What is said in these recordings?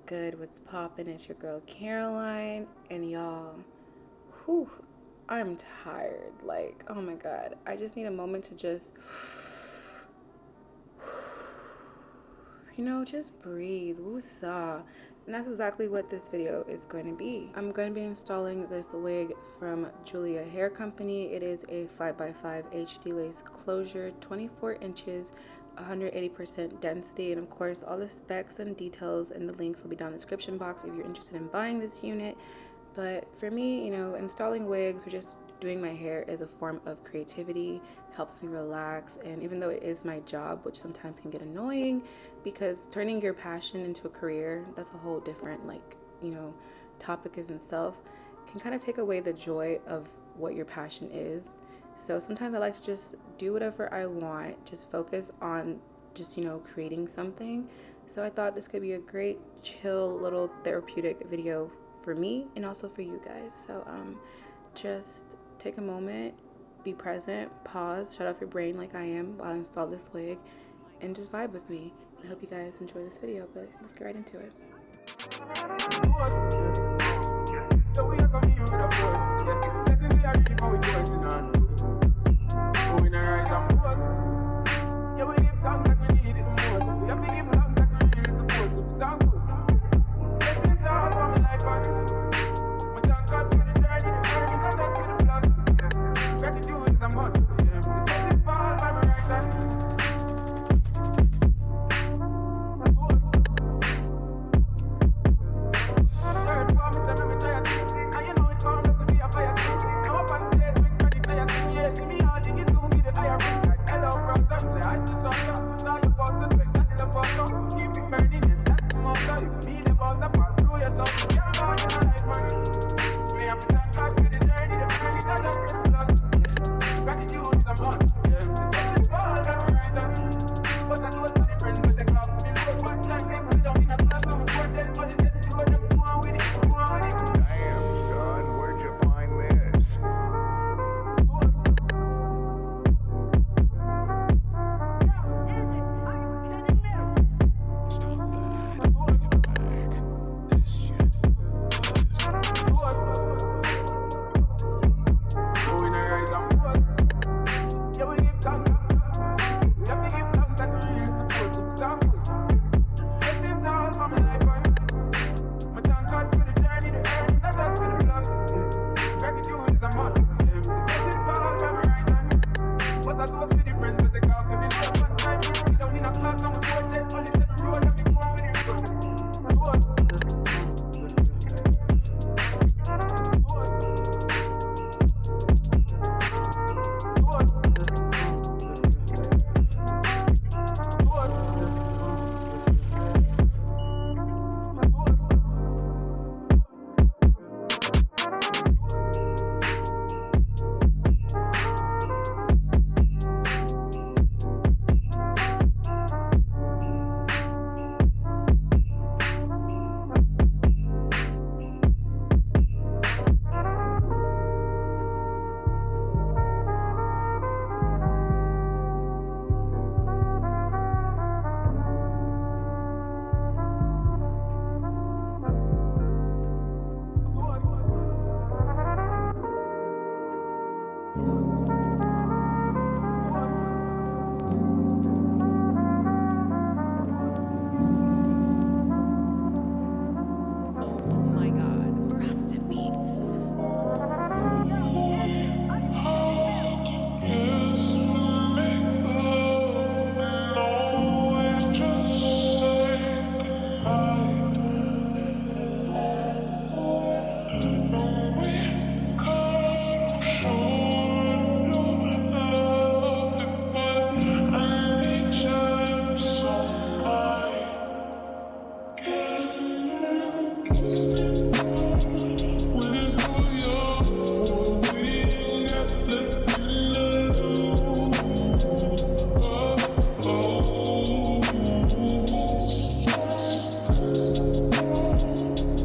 good? What's poppin'? It's your girl Caroline, and y'all, whew, I'm tired. Like, oh my god, I just need a moment to just, just breathe. Woosah. And that's exactly what this video is going to be. I'm going to be installing this wig from JuliaHair company. It is a 5x5 HD lace closure, 24 inches, 180% density, and of course all the specs and details and the links will be down in the description box if you're interested in buying this unit. But for me, installing wigs or just doing my hair is a form of creativity, helps me relax, and even though it is my job, which sometimes can get annoying because turning your passion into a career, that's a whole different topic in itself, can kind of take away the joy of what your passion is. So sometimes I like to just do whatever I want, just focus on just creating something. So I thought this could be a great chill little therapeutic video for me and also for you guys. So just take a moment, be present, pause, shut off your brain like I am while I install this wig, and just vibe with me. I hope you guys enjoy this video, but let's get right into it.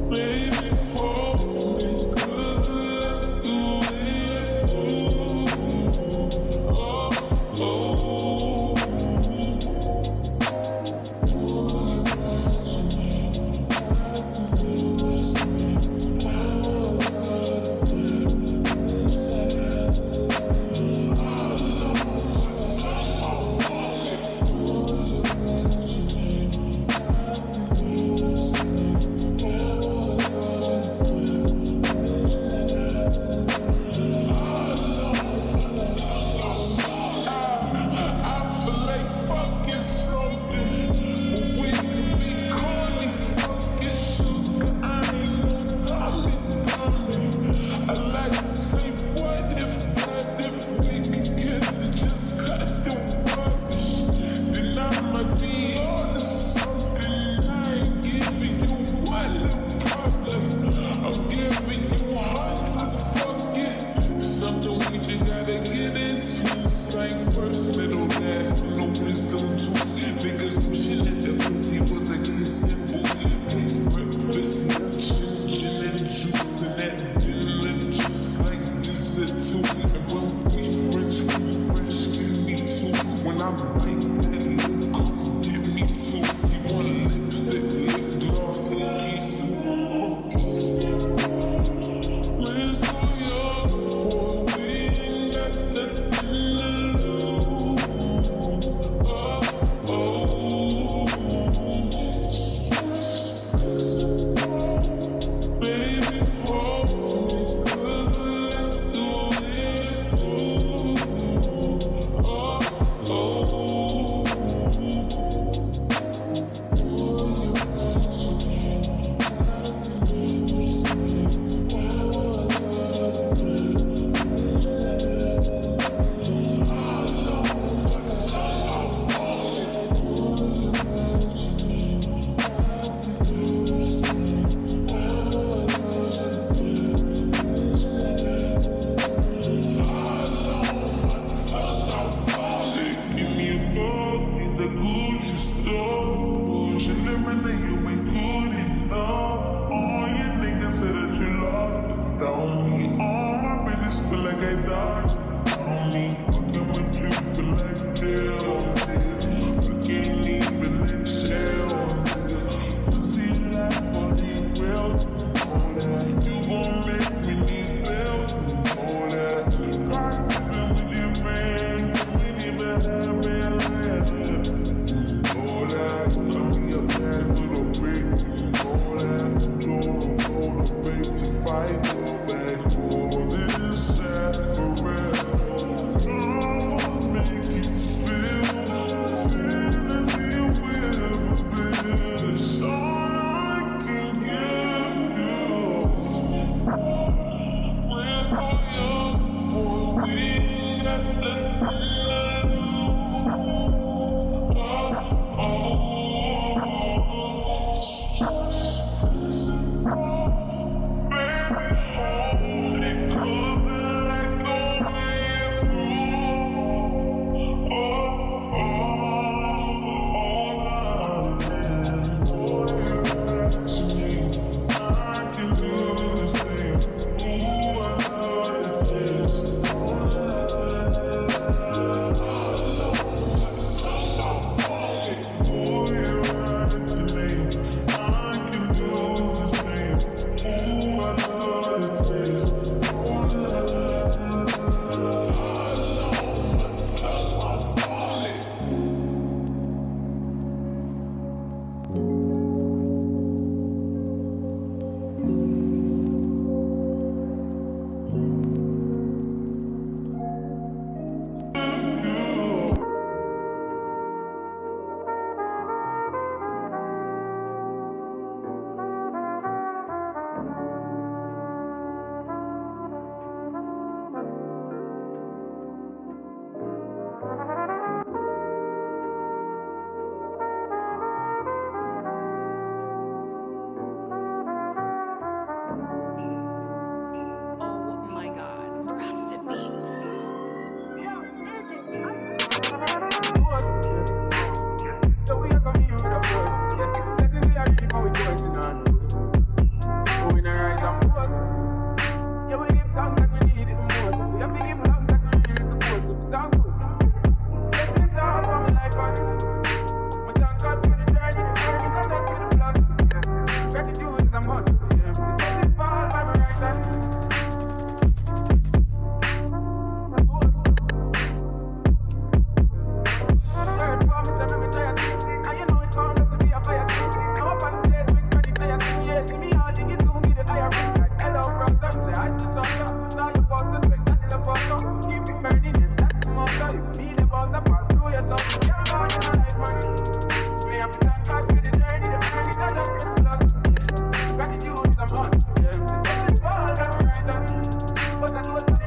Baby, hold me good.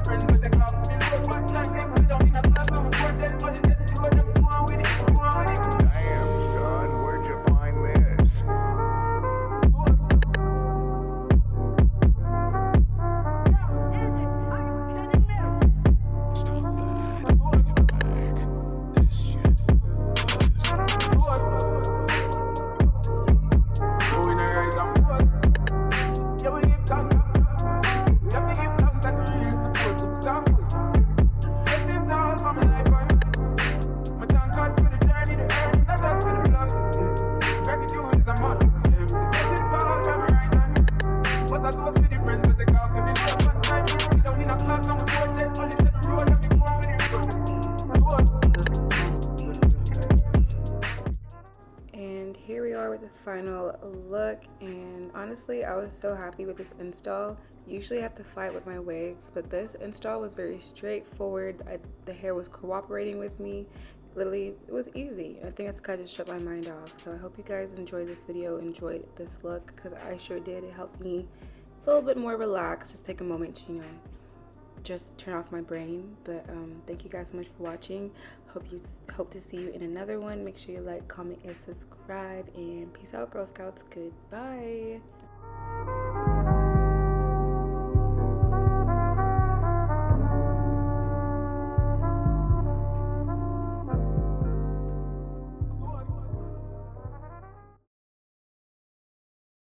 son, where'd you find this? And here we are with the final look, and honestly I was so happy with this install. Usually I have to fight with my wigs, but this install was very straightforward. The hair was cooperating with me. Literally, it was easy. I think that's because I just shut my mind off. So I hope you guys enjoyed this video, enjoyed this look, because I sure did. It helped me feel a bit more relaxed, just take a moment to, you know, just turn off my brain. But thank you guys so much for watching. Hope to see you in another one. Make sure you like, comment, and subscribe, and peace out, Girl Scouts. Goodbye.